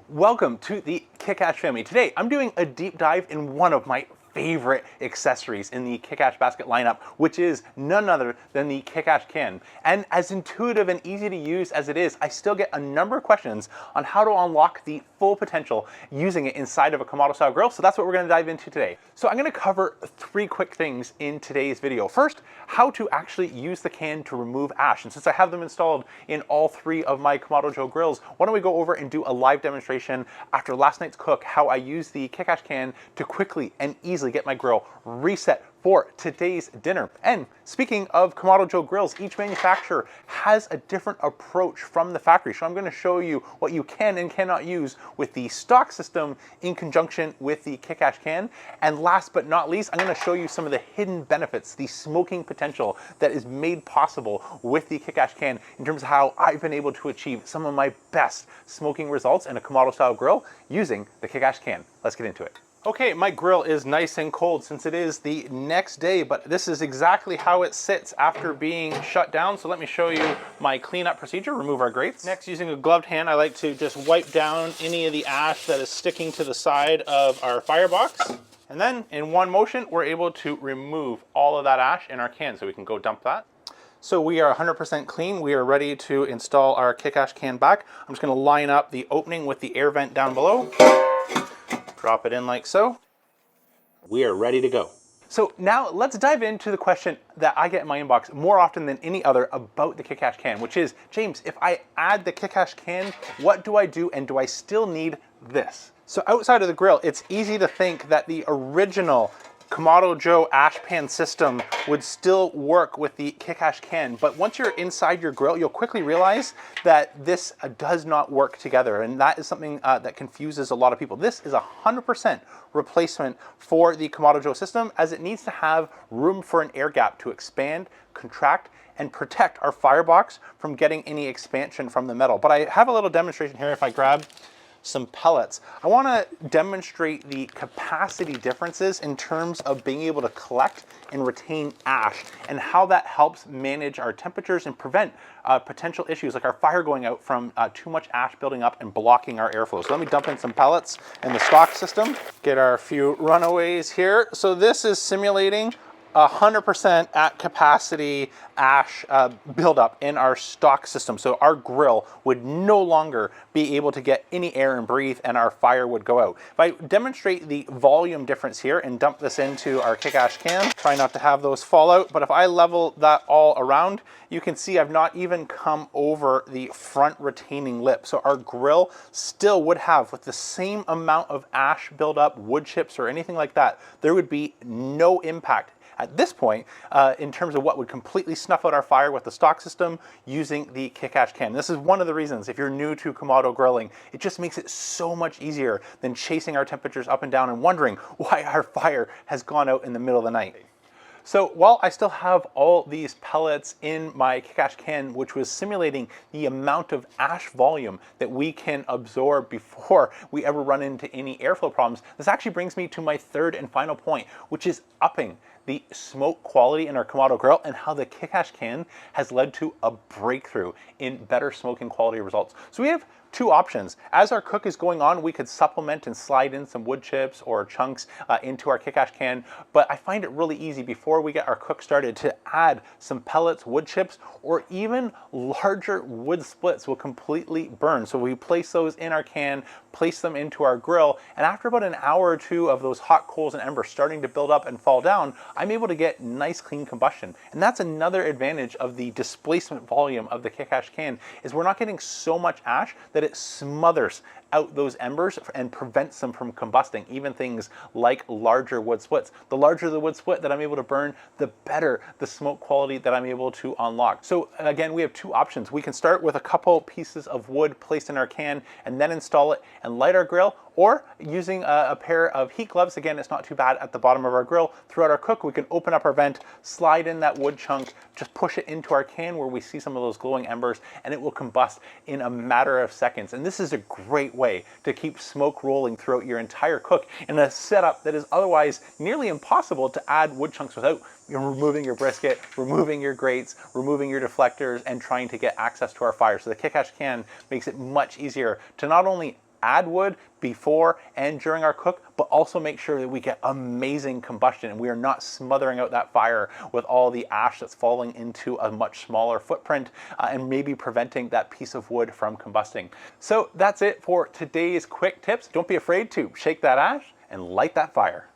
Welcome to the Kick-Ash family. Today I'm doing a deep dive in one of my favorite accessories in the Kick-Ash basket lineup, which is none other than the Kick-Ash can. And as intuitive and easy to use as it is, I still get a number of questions on how to unlock the full potential using it inside of a Kamado style grill. So that's what we're going to dive into today. So I'm going to cover three quick things in today's video. First, how to actually use the can to remove ash. And since I have them installed in all three of my Kamado Joe grills, why don't we go over and do a live demonstration after last night's cook, how I use the Kick-Ash can to quickly and easily get my grill reset for today's dinner. And speaking of Kamado Joe grills, each manufacturer has a different approach from the factory. So I'm going to show you what you can and cannot use with the stock system in conjunction with the Kick-Ash can. And last but not least, I'm going to show you some of the hidden benefits, the smoking potential that is made possible with the Kick-Ash can in terms of how I've been able to achieve some of my best smoking results in a Kamado style grill using the Kick-Ash can. Let's get into it. Okay, my grill is nice and cold since it is the next day, but this is exactly how it sits after being shut down. So let me show you my cleanup procedure. Remove our grates. Next, using a gloved hand, I like to just wipe down any of the ash that is sticking to the side of our firebox. And then in one motion, we're able to remove all of that ash in our can, so we can go dump that. So we are 100% clean. We are ready to install our Kick-Ash can back. I'm just gonna line up the opening with the air vent down below. Drop it in like so. We are ready to go. So now let's dive into the question that I get in my inbox more often than any other about the Kick-Ash can, which is, James, if I add the Kick-Ash can, what do I do, and do I still need this? So outside of the grill, it's easy to think that the original Kamado Joe ash pan system would still work with the Kick-Ash can, but once you're inside your grill, you'll quickly realize that this does not work together, and that is something that confuses a lot of people. This is 100% replacement for the Kamado Joe system, as it needs to have room for an air gap to expand, contract, and protect our firebox from getting any expansion from the metal. But I have a little demonstration here. If I grab some pellets, I want to demonstrate the capacity differences in terms of being able to collect and retain ash, and how that helps manage our temperatures and prevent potential issues like our fire going out from too much ash building up and blocking our airflow. So let me dump in some pellets in the stock system, get our few runaways here. So this is simulating 100% at capacity ash buildup in our stock system. So our grill would no longer be able to get any air and breathe, and our fire would go out. If I demonstrate the volume difference here and dump this into our Kick-Ash can, try not to have those fall out, but if I level that all around, you can see I've not even come over the front retaining lip. So our grill still would have, with the same amount of ash buildup, wood chips or anything like that, there would be no impact at this point in terms of what would completely snuff out our fire with the stock system using the Kick-Ash can. This is one of the reasons, if you're new to Kamado grilling, it just makes it so much easier than chasing our temperatures up and down and wondering why our fire has gone out in the middle of the night. So while I still have all these pellets in my Kick-Ash can, which was simulating the amount of ash volume that we can absorb before we ever run into any airflow problems, this actually brings me to my third and final point, which is upping the smoke quality in our Kamado grill, and how the Kick-Ash can has led to a breakthrough in better smoking quality results. So we have two options. As our cook is going on, we could supplement and slide in some wood chips or chunks into our Kick-Ash can, but I find it really easy before we get our cook started to add some pellets, wood chips, or even larger wood splits will completely burn. So we place those in our can, place them into our grill, and after about an hour or two of those hot coals and embers starting to build up and fall down, I'm able to get nice clean combustion. And that's another advantage of the displacement volume of the Kick-Ash can, is we're not getting so much ash that it smothers out those embers and prevents them from combusting, even things like larger wood splits. The larger the wood split that I'm able to burn, the better the smoke quality that I'm able to unlock. So again, we have two options. We can start with a couple pieces of wood placed in our can and then install it and light our grill, or using a pair of heat gloves. Again, it's not too bad at the bottom of our grill. Throughout our cook, we can open up our vent, slide in that wood chunk, just push it into our can where we see some of those glowing embers, and it will combust in a matter of seconds. And this is a great way to keep smoke rolling throughout your entire cook in a setup that is otherwise nearly impossible to add wood chunks without. You're removing your brisket, removing your grates, removing your deflectors, and trying to get access to our fire. So the Kick-Ash can makes it much easier to not only add wood before and during our cook, but also make sure that we get amazing combustion and we are not smothering out that fire with all the ash that's falling into a much smaller footprint and maybe preventing that piece of wood from combusting. So that's it for today's quick tips. Don't be afraid to shake that ash and light that fire.